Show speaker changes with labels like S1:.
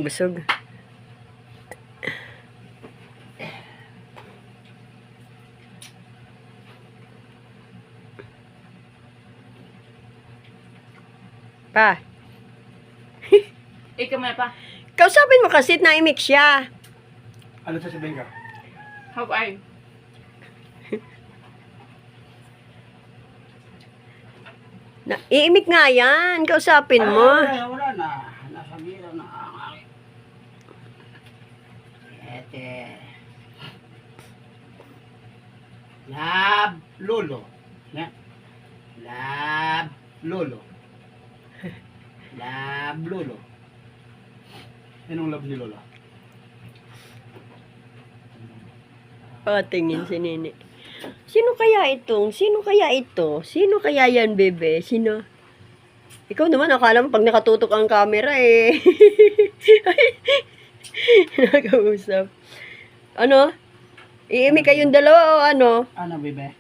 S1: Busog. Pa.
S2: Ikaw may pa.
S1: Kausapin mo kasi na-imik siya.
S3: Ano sasabihin ka?
S2: How are you?
S1: Iimik nga yan. Kausapin mo.
S3: Wala na. Nasa mira na ang aking. Ete. Lab lolo. Lab lolo. Lab lolo. Anong lab ni Lola?
S1: Patingin si Nini. Sino kaya itong? Sino kaya ito? Sino kaya yan, bebe? Sino? Ikaw naman, akala mo pag nakatutok ang camera eh. Nakausap. Ano? Iimik kayong dalawa o ano?
S3: Ano, bebe?